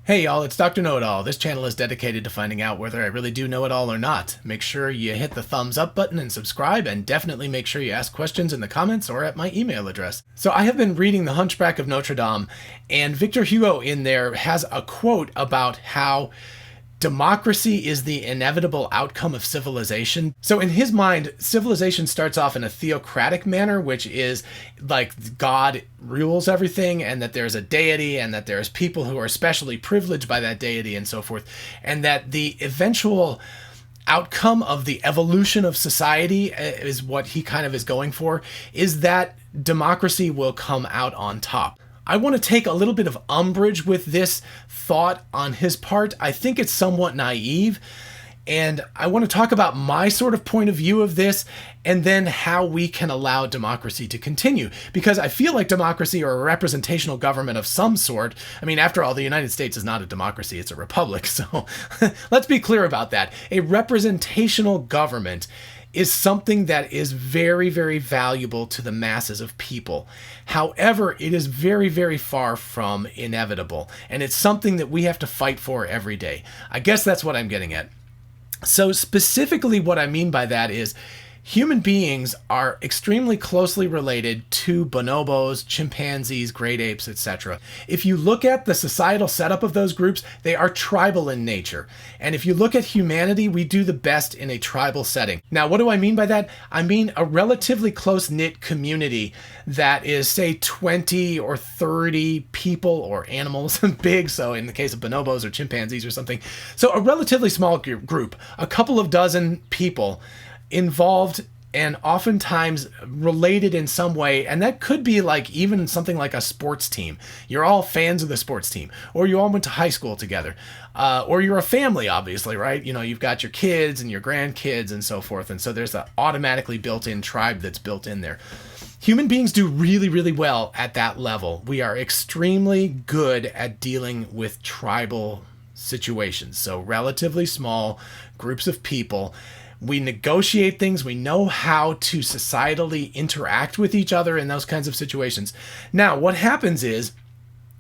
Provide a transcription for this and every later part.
Hey y'all, it's Dr. Know-It-All. This channel is dedicated to finding out whether I really do know it all or not. Make sure you hit the thumbs up button and subscribe, and definitely make sure you ask questions in the comments or at my email address. So I have been reading The Hunchback of Notre Dame, and Victor Hugo in there has a quote about how democracy is the inevitable outcome of civilization. So in his mind, civilization starts off in a theocratic manner, which is like God rules everything, and that there's a deity, and that there's people who are especially privileged by that deity and so forth. And that the eventual outcome of the evolution of society is what he kind of is going for, is that democracy will come out on top. I want to take a little bit of umbrage with this thought on his part. I think it's somewhat naive, and I want to talk about my sort of point of view of this, and then how we can allow democracy to continue. Because I feel like democracy, or a representational government of some sort, I mean, after all, the United States is not a democracy, it's a republic, so let's be clear about that. A representational government is something that is very, very valuable to the masses of people. However, it is very, very far from inevitable, and it's something that we have to fight for every day. I guess that's what I'm getting at. So specifically what I mean by that is human beings are extremely closely related to bonobos, chimpanzees, great apes, etc. If you look at the societal setup of those groups, they are tribal in nature. And if you look at humanity, we do the best in a tribal setting. Now, what do I mean by that? I mean a relatively close-knit community that is, say, 20 or 30 people or animals, big, so in the case of bonobos or chimpanzees or something. So a relatively small group, a couple of dozen people involved and oftentimes related in some way, and that could be like even something like a sports team. You're all fans of the sports team, or you all went to high school together, or you're a family, obviously, right? You know, you've got your kids and your grandkids and so forth, and so there's an automatically built-in tribe that's built in there. Human beings do really, really well at that level. We are extremely good at dealing with tribal situations, so relatively small groups of people. We negotiate things. We know how to societally interact with each other in those kinds of situations. Now, what happens is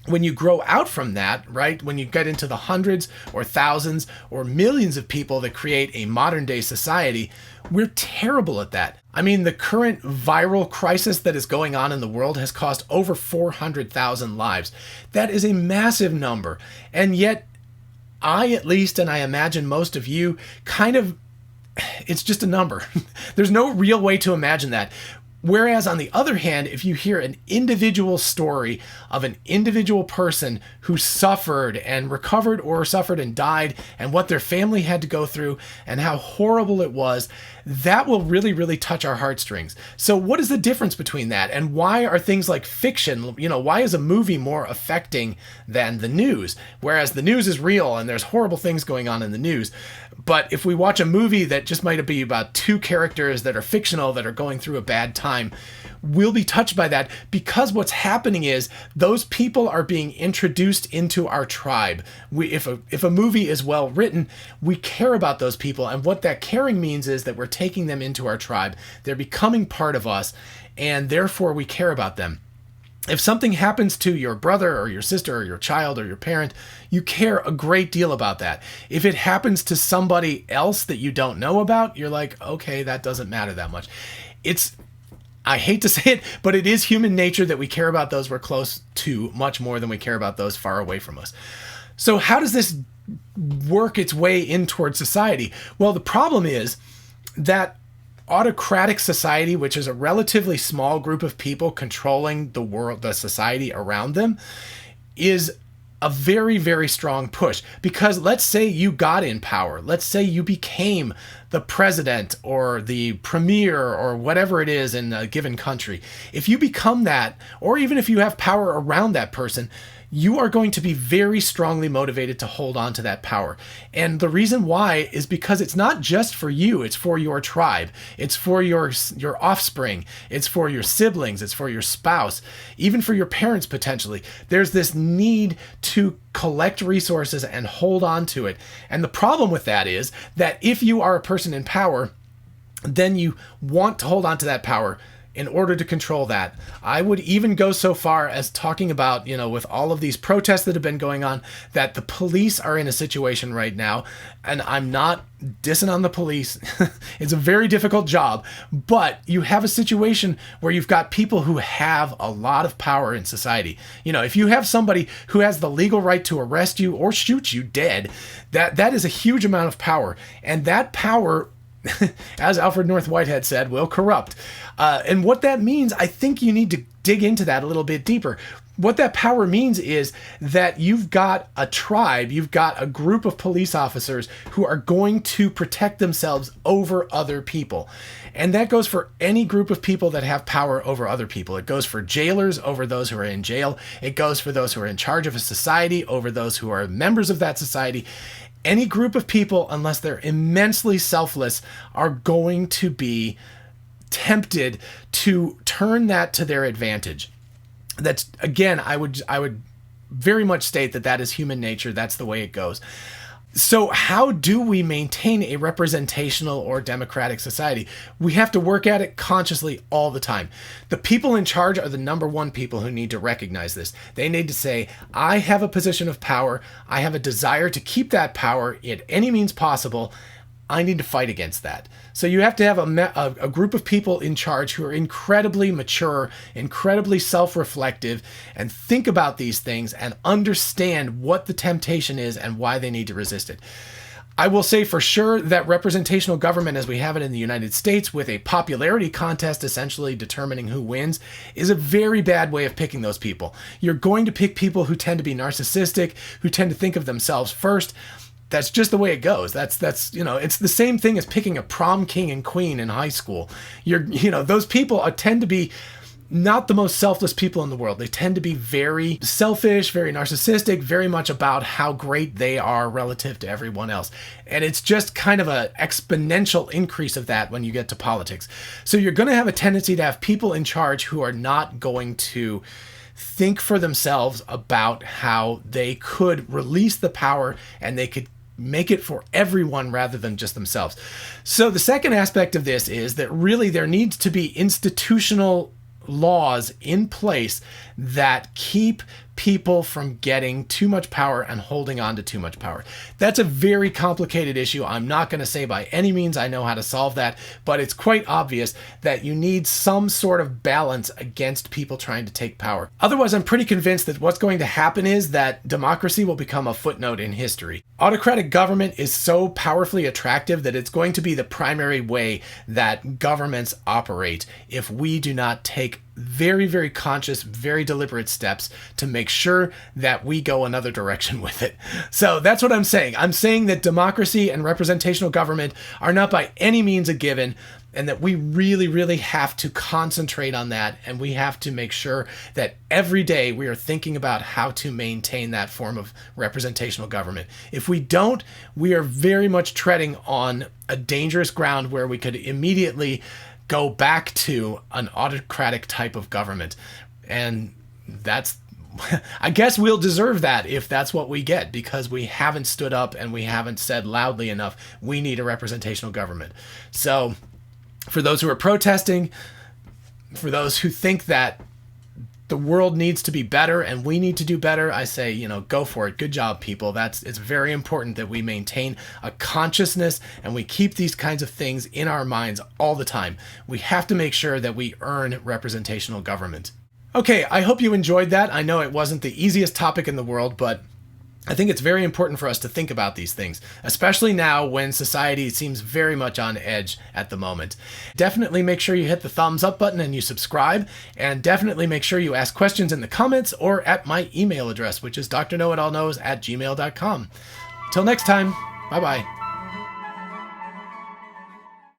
when you grow out from that, right, when you get into the hundreds or thousands or millions of people that create a modern day society, we're terrible at that. I mean, the current viral crisis that is going on in the world has cost over 400,000 lives. That is a massive number. And yet, I at least, and I imagine most of you, kind of, it's just a number. There's no real way to imagine that. Whereas on the other hand, if you hear an individual story of an individual person who suffered and recovered, or suffered and died, and what their family had to go through and how horrible it was, that will really, really touch our heartstrings. So what is the difference between that? And why are things like fiction, why is a movie more affecting than the news? Whereas the news is real and there's horrible things going on in the news. But if we watch a movie that just might be about two characters that are fictional that are going through a bad time, we'll be touched by that, because what's happening is those people are being introduced into our tribe. If a movie is well written, we care about those people, and what that caring means is that we're taking them into our tribe. They're becoming part of us, and therefore we care about them. If something happens to your brother or your sister or your child or your parent, you care a great deal about that. If it happens to somebody else that you don't know about, you're like, okay, that doesn't matter that much. I hate to say it, but it is human nature that we care about those we're close to much more than we care about those far away from us. So how does this work its way in towards society? Well, the problem is that autocratic society, which is a relatively small group of people controlling the world, the society around them, is a very, very strong push. Because let's say you got in power. Let's say you became the president or the premier or whatever it is in a given country. If you become that, or even if you have power around that person, you are going to be very strongly motivated to hold on to that power. And the reason why is because it's not just for you, it's for your tribe, it's for your offspring, it's for your siblings, it's for your spouse, even for your parents potentially. There's this need to collect resources and hold on to it. And the problem with that is that if you are a person in power, then you want to hold on to that power in order to control that. I would even go so far as talking about, with all of these protests that have been going on, that the police are in a situation right now, and I'm not dissing on the police. It's a very difficult job, but you have a situation where you've got people who have a lot of power in society. If you have somebody who has the legal right to arrest you or shoot you dead, that is a huge amount of power. And that power, as Alfred North Whitehead said, will corrupt. And what that means, I think you need to dig into that a little bit deeper. What that power means is that you've got a tribe, you've got a group of police officers who are going to protect themselves over other people. And that goes for any group of people that have power over other people. It goes for jailers over those who are in jail. It goes for those who are in charge of a society over those who are members of that society. Any group of people, unless they're immensely selfless, are going to be tempted to turn that to their advantage. That's, again, I would very much state that is human nature. That's the way it goes. So how do we maintain a representational or democratic society? We have to work at it consciously all the time. The people in charge are the number one people who need to recognize this. They need to say, I have a position of power. I have a desire to keep that power at any means possible. I need to fight against that. So you have to have a group of people in charge who are incredibly mature, incredibly self-reflective, and think about these things and understand what the temptation is and why they need to resist it. I will say for sure that representational government as we have it in the United States, with a popularity contest essentially determining who wins, is a very bad way of picking those people. You're going to pick people who tend to be narcissistic, who tend to think of themselves first. That's just the way it goes. That's it's the same thing as picking a prom king and queen in high school. Those people tend to be not the most selfless people in the world. They tend to be very selfish, very narcissistic, very much about how great they are relative to everyone else. And it's just kind of an exponential increase of that when you get to politics. So you're going to have a tendency to have people in charge who are not going to think for themselves about how they could release the power and they could make it for everyone rather than just themselves. So the second aspect of this is that really there needs to be institutional laws in place that keep people from getting too much power and holding on to too much power. That's a very complicated issue. I'm not going to say by any means I know how to solve that, but it's quite obvious that you need some sort of balance against people trying to take power. Otherwise, I'm pretty convinced that what's going to happen is that democracy will become a footnote in history. Autocratic government is so powerfully attractive that it's going to be the primary way that governments operate if we do not take very, very conscious, very deliberate steps to make sure that we go another direction with it. So that's what I'm saying. I'm saying that democracy and representational government are not by any means a given, and that we really, really have to concentrate on that, and we have to make sure that every day we are thinking about how to maintain that form of representational government. If we don't, we are very much treading on a dangerous ground where we could immediately go back to an autocratic type of government. And that's, I guess we'll deserve that if that's what we get, because we haven't stood up and we haven't said loudly enough, we need a representational government. So for those who are protesting, for those who think that the world needs to be better and we need to do better, I say, go for it. Good job, people. It's very important that we maintain a consciousness and we keep these kinds of things in our minds all the time. We have to make sure that we earn representational government. Okay, I hope you enjoyed that. I know it wasn't the easiest topic in the world, but I think it's very important for us to think about these things, especially now when society seems very much on edge at the moment. Definitely make sure you hit the thumbs up button and you subscribe, and definitely make sure you ask questions in the comments or at my email address, which is DrKnowItAllKnows@gmail.com. Till next time, bye-bye.